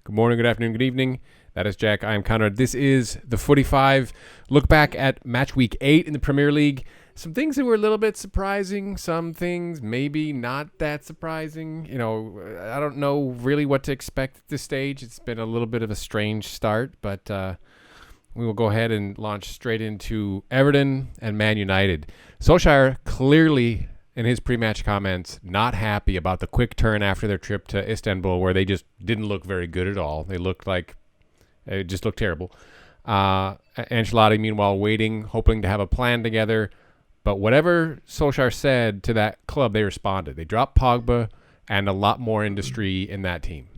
Good morning, good afternoon, good evening. That is Jack. I am Conrad. This is the 45. Look back at match week 8 in the Premier League. Some things that were a little bit surprising. Some things maybe not that surprising. I don't know really what to expect at this stage. It's been a little bit of a strange start, but we will go ahead and launch straight into Everton and Man United. Solskjaer clearly, in his pre-match comments, not happy about the quick turn after their trip to Istanbul, where they just didn't look very good at all. It just looked terrible. Ancelotti, meanwhile, waiting, hoping to have a plan together. But whatever Solskjaer said to that club, they responded. They dropped Pogba and a lot more industry in that team.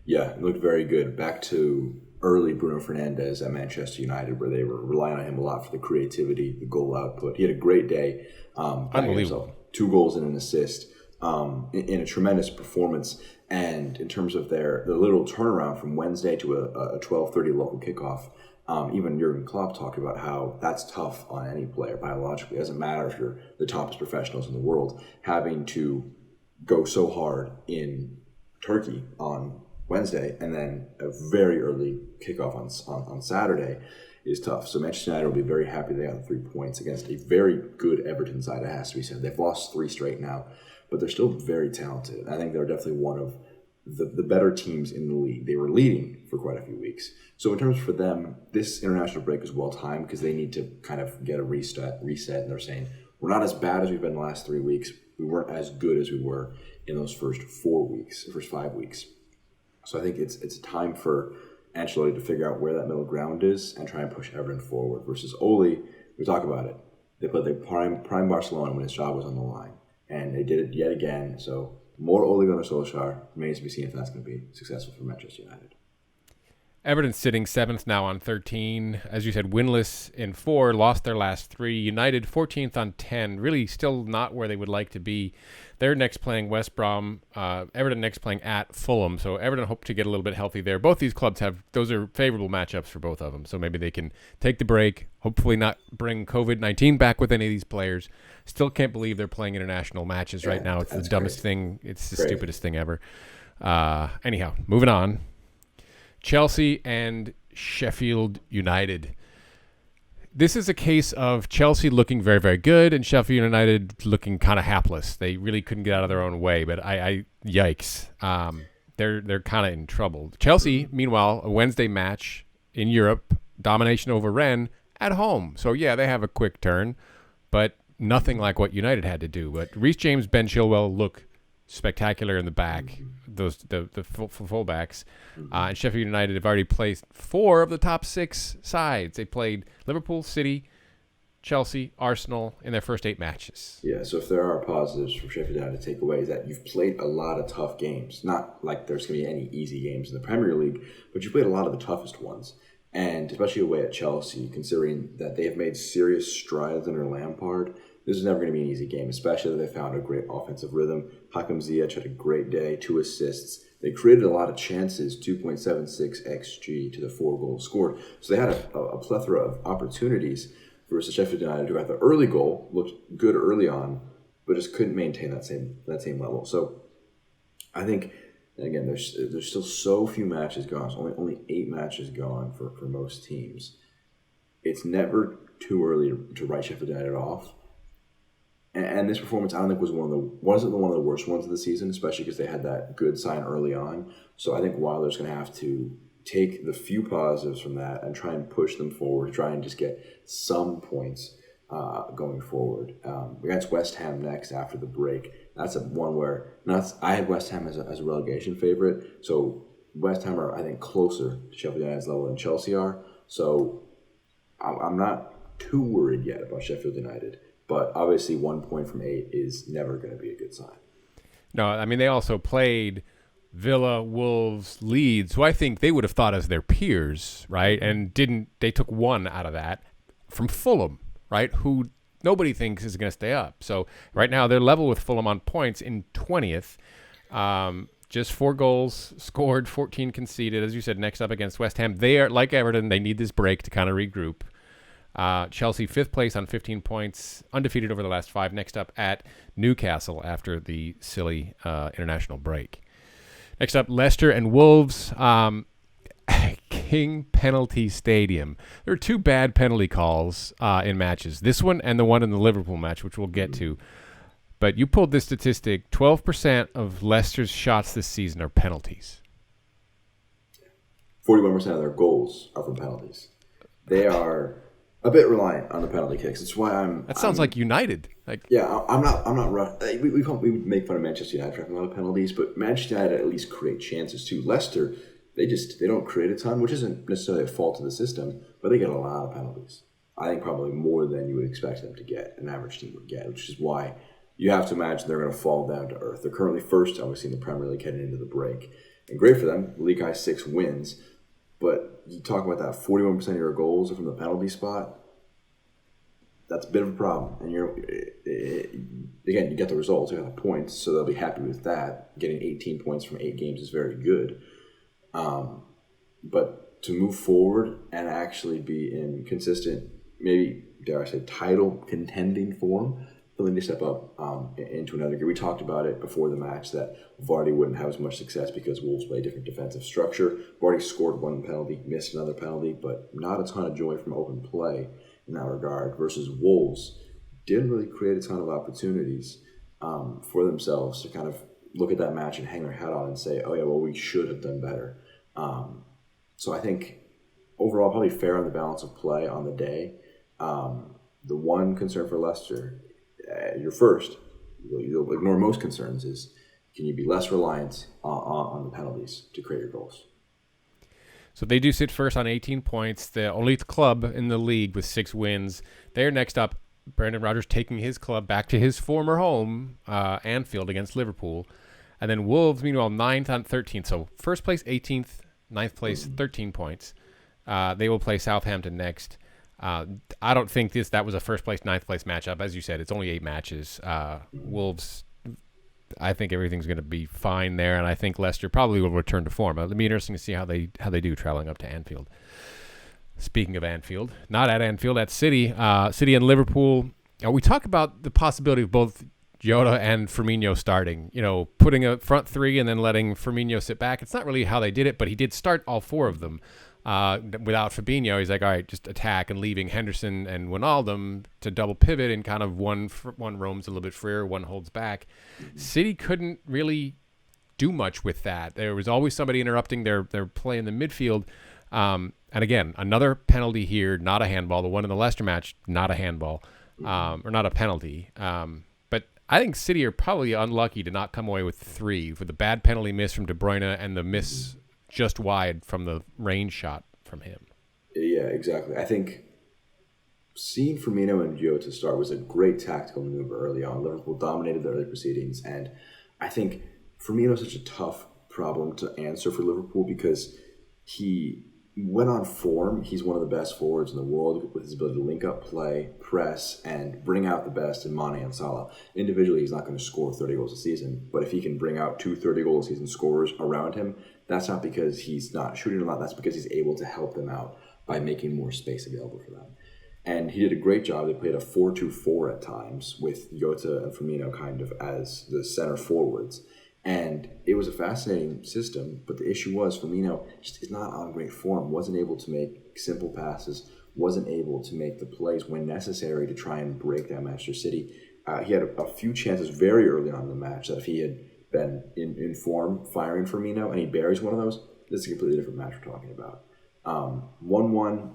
Yeah, it looked very good. Back to early Bruno Fernandes at Manchester United, where they were relying on him a lot for the creativity, the goal output. He had a great day. Unbelievable. 2 goals and an assist in a tremendous performance. And in terms of their little turnaround from Wednesday to a 12:30 local kickoff, even Jurgen Klopp talked about how that's tough on any player biologically. It doesn't matter if you're the top professionals in the world. Having to go so hard in Turkey on Wednesday and then a very early kickoff on Saturday is tough. So Manchester United will be very happy they got the 3 points against a very good Everton side, it has to be said. They've lost 3 straight now, but they're still very talented. I think they're definitely one of the better teams in the league. They were leading for quite a few weeks. So in terms for them, this international break is well timed because they need to kind of get a reset, and they're saying, we're not as bad as we've been the last 3 weeks. We weren't as good as we were in those first 5 weeks. So I think it's time for Ancelotti to figure out where that middle ground is and try and push Everton forward. Versus Ole, we talk about it. They played the prime Barcelona when his job was on the line, and they did it yet again. So more Ole Gunnar Solskjaer. Remains to be seen if that's going to be successful for Manchester United. Everton's sitting 7th now on 13. As you said, winless in 4, lost their last 3. United 14th on 10. Really still not where they would like to be. They're next playing West Brom. Everton next playing at Fulham. So Everton hope to get a little bit healthy there. Both these clubs those are favorable matchups for both of them. So maybe they can take the break, hopefully not bring COVID-19 back with any of these players. Still can't believe they're playing international matches right now. It's the dumbest thing. It's the stupidest thing ever. Anyhow, moving on. Chelsea and Sheffield United. This is a case of Chelsea looking very, very good and Sheffield United looking kind of hapless. They really couldn't get out of their own way, but yikes. They're kind of in trouble. Chelsea, meanwhile, a Wednesday match in Europe, domination over Rennes at home. So, yeah, they have a quick turn, but nothing like what United had to do. But Reece James, Ben Chilwell look spectacular in the back, the fullbacks. And Sheffield United have already placed 4 of the top 6 sides. They played Liverpool, City, Chelsea, Arsenal in their first 8 matches. Yeah, so if there are positives from Sheffield United to take away is that you've played a lot of tough games. Not like there's going to be any easy games in the Premier League, but you played a lot of the toughest ones. And especially away at Chelsea, considering that they have made serious strides under Lampard, this is never going to be an easy game, especially that they found a great offensive rhythm. Hakim Ziyech had a great day, 2 assists. They created a lot of chances, 2.76 XG to the 4 goals scored. So they had a plethora of opportunities versus Sheffield United, who got the early goal, looked good early on, but just couldn't maintain that same level. So I think, and again, there's still so few matches gone. It's only 8 matches gone for most teams. It's never too early to write Sheffield United off. And this performance, I don't think, wasn't one of the worst ones of the season, especially because they had that good sign early on. So I think Wilder's going to have to take the few positives from that and try and push them forward, try and just get some points going forward. Against West Ham next after the break. That's one where I had West Ham as a relegation favorite. So West Ham are, I think, closer to Sheffield United's level than Chelsea are. So I'm not too worried yet about Sheffield United. But obviously 1 point from 8 is never going to be a good sign. No, I mean, they also played Villa, Wolves, Leeds, who I think they would have thought as their peers, right? And they took 1 out of that from Fulham, right? Who nobody thinks is going to stay up. So right now they're level with Fulham on points in 20th. Just 4 goals scored, 14 conceded. As you said, next up against West Ham. They are, like Everton, they need this break to kind of regroup. Chelsea 5th place on 15 points, undefeated over the last 5. Next up at Newcastle after the silly international break. Next up, Leicester and Wolves. King Penalty Stadium. There are two bad penalty calls in matches. This one and the one in the Liverpool match, which we'll get to. But you pulled this statistic, 12% of Leicester's shots this season are penalties. 41% of their goals are from penalties. They are a bit reliant on the penalty kicks. That's why That sounds like United. I'm not. We make fun of Manchester United for having a lot of penalties, but Manchester United at least create chances too. Leicester, they don't create a ton, which isn't necessarily a fault of the system, but they get a lot of penalties. I think probably more than you would expect them to get, an average team would get, which is why you have to imagine they're going to fall down to earth. They're currently first, obviously, in the Premier League heading into the break. And great for them. The league has 6 wins. But you talk about that 41% of your goals are from the penalty spot. That's a bit of a problem. And again, you get the results, you got the points, so they'll be happy with that. Getting 18 points from 8 games is very good. But to move forward and actually be in consistent, maybe, dare I say, title contending form, they'll need to step up into another gear. We talked about it before the match that Vardy wouldn't have as much success because Wolves play a different defensive structure. Vardy scored 1 penalty, missed another penalty, but not a ton of joy from open play in that regard. Versus Wolves didn't really create a ton of opportunities for themselves to kind of look at that match and hang their hat on and say, oh yeah, well, we should have done better. So I think overall probably fair on the balance of play on the day. The one concern for Leicester, you're first, you'll ignore most concerns, is can you be less reliant on the penalties to create your goals? So they do sit first on 18 points, the only club in the league with 6 wins. They're next up, Brendan Rodgers taking his club back to his former home, Anfield, against Liverpool. And then Wolves, meanwhile, 9th on 13th. So first place, 18th, 9th place, 13 points. They will play Southampton next. I don't think that was a first place, 9th place matchup. As you said, it's only 8 matches. Wolves, I think everything's going to be fine there, and I think Leicester probably will return to form. It'll be interesting to see how they do traveling up to Anfield. Speaking of Anfield, not at Anfield, at City. City and Liverpool. We talk about the possibility of both Jota and Firmino starting, putting a front 3 and then letting Firmino sit back. It's not really how they did it, but he did start all 4 of them. Without Fabinho, he's like, all right, just attack, and leaving Henderson and Wijnaldum to double pivot, and kind of one roams a little bit freer, one holds back. City couldn't really do much with that. There was always somebody interrupting their play in the midfield. And again, another penalty here, not a handball. The one in the Leicester match, not a handball, or not a penalty. But I think City are probably unlucky to not come away with 3, with the bad penalty miss from De Bruyne and the miss just wide from the range shot from him. Yeah, exactly. I think seeing Firmino and Jota start was a great tactical maneuver early on. Liverpool dominated the early proceedings, and I think Firmino is such a tough problem to answer for Liverpool because he went on form. He's one of the best forwards in the world with his ability to link up play, press, and bring out the best in Mane and Salah. Individually, he's not going to score 30 goals a season, but if he can bring out 2 30-goal a season scorers around him, that's not because he's not shooting a lot. That's because he's able to help them out by making more space available for them. And he did a great job. They played a 4-2-4 at times with Jota and Firmino kind of as the center forwards. And it was a fascinating system, but the issue was Firmino just is not on great form, wasn't able to make simple passes, wasn't able to make the plays when necessary to try and break down Manchester City. He had a few chances very early on in the match that if he had been in form firing Firmino and he buries one of those, this is a completely different match we're talking about. 1-1,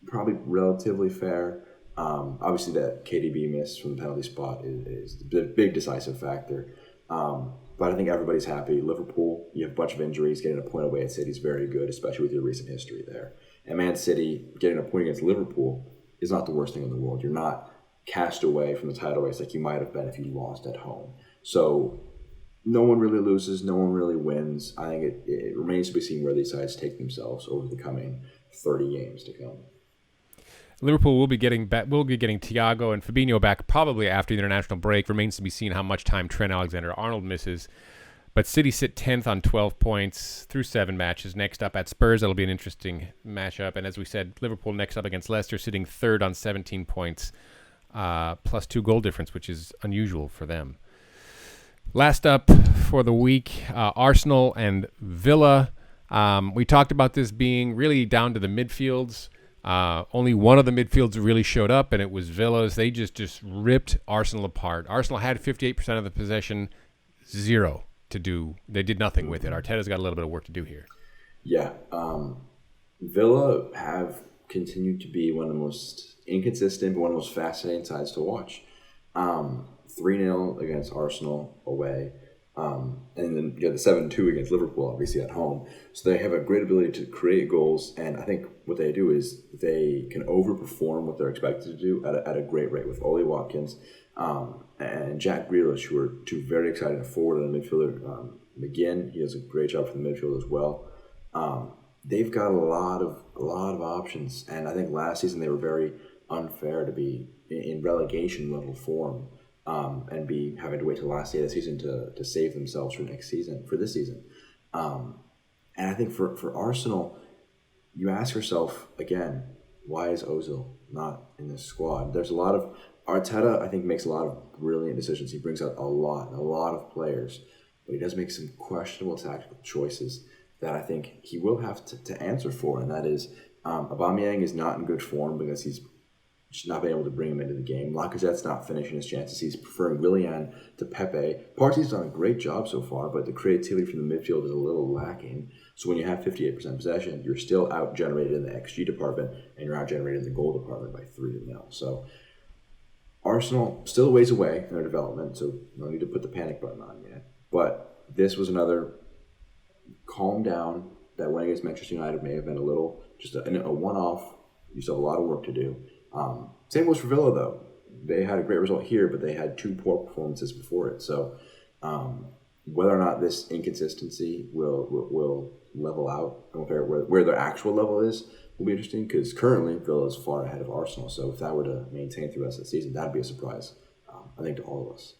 probably relatively fair. Obviously that KDB miss from the penalty spot is a big decisive factor. But I think everybody's happy. Liverpool, you have a bunch of injuries. Getting a point away at City is very good, especially with your recent history there. And Man City, getting a point against Liverpool is not the worst thing in the world. You're not cast away from the title race like you might have been if you lost at home. So no one really loses. No one really wins. I think it remains to be seen where these sides take themselves over the coming 30 games to come. Liverpool will be getting Thiago and Fabinho back probably after the international break. Remains to be seen how much time Trent Alexander-Arnold misses. But City sit 10th on 12 points through 7 matches. Next up at Spurs, that'll be an interesting matchup. And as we said, Liverpool next up against Leicester, sitting 3rd on 17 points, plus 2 goal difference, which is unusual for them. Last up for the week, Arsenal and Villa. We talked about this being really down to the midfields. Only one of the midfields really showed up, and it was Villa's. They just ripped Arsenal apart. Arsenal had 58% of the possession, zero to do. They did nothing with it. Arteta's got a little bit of work to do here. Yeah. Villa have continued to be one of the most inconsistent, but one of the most fascinating sides to watch. 3-0 against Arsenal away. And then you got the 7-2 against Liverpool, obviously at home. So they have a great ability to create goals, and I think what they do is they can overperform what they're expected to do at a great rate with Ollie Watkins and Jack Grealish, who are two very exciting forward and midfielder. McGinn, he does a great job for the midfield as well. They've got a lot of options, and I think last season they were very unfair to be in relegation level form. And be having to wait till the last day of the season to save themselves for this season. And I think for Arsenal, you ask yourself again, why is Ozil not in this squad? There's a lot of Arteta, I think, makes a lot of brilliant decisions. He brings out a lot of players, but he does make some questionable tactical choices that I think he will have to answer for, and that is Aubameyang is not in good form because he's just not been able to bring him into the game. Lacazette's not finishing his chances. He's preferring Willian to Pepe. Partey's done a great job so far, but the creativity from the midfield is a little lacking. So when you have 58% possession, you're still out-generated in the XG department, and you're out-generated in the goal department by 3-0. So Arsenal still a ways away in their development, so no need to put the panic button on yet. But this was another calm down that win against Manchester United may have been a little, just a one-off. You still have a lot of work to do. Same goes for Villa, though. They had a great result here, but they had two poor performances before it. So whether or not this inconsistency will level out, where their actual level is, will be interesting, because currently Villa is far ahead of Arsenal. So if that were to maintain through the rest of the season, that would be a surprise, I think, to all of us.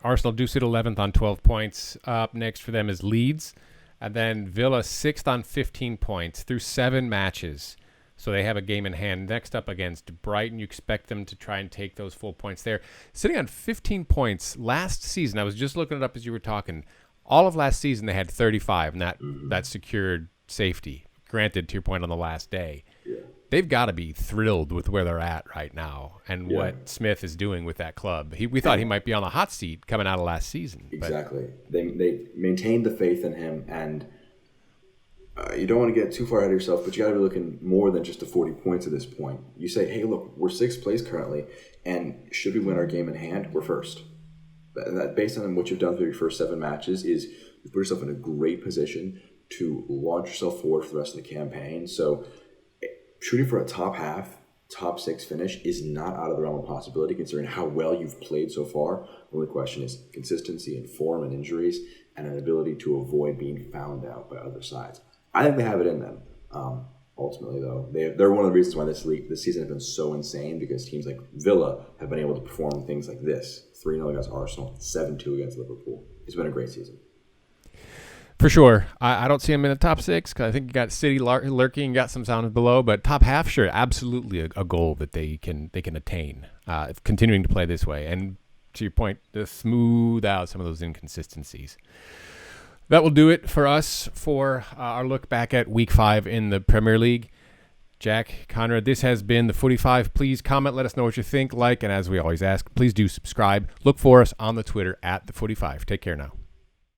Arsenal do sit 11th on 12 points. Up next for them is Leeds. And then Villa 6th on 15 points through 7 matches. So they have a game in hand. Next up against Brighton, you expect them to try and take those full points there. Sitting on 15 points last season, I was just looking it up as you were talking. All of last season they had 35, and that secured safety. Granted, to your point on the last day. Yeah. They've got to be thrilled with where they're at right now and what Smith is doing with that club. We thought he might be on the hot seat coming out of last season. Exactly. They maintained the faith in him, and you don't want to get too far ahead of yourself, but you got to be looking more than just the 40 points at this point. You say, hey, look, we're 6th place currently, and should we win our game in hand, we're first. That based on what you've done through your first 7 matches, is you put yourself in a great position to launch yourself forward for the rest of the campaign. So shooting for a top 6 finish is not out of the realm of possibility, considering how well you've played so far. The only question is consistency and form and injuries, and an ability to avoid being found out by other sides. I think they have it in them. Ultimately, though, they're one of the reasons why this season has been so insane, because teams like Villa have been able to perform things like this: 3-0 against Arsenal, 7-2 against Liverpool. It's been a great season. For sure. I don't see them in the top 6, because I think you got City lurking, got some sound below, but top half, sure, absolutely a goal that they can attain, continuing to play this way. And to your point, to smooth out some of those inconsistencies. That will do it for us for our look back at Week 5 in the Premier League. Jack, Conrad, this has been the Footy 5. Please comment, let us know what you think, and as we always ask, please do subscribe. Look for us on the Twitter at the Footy 5. Take care now.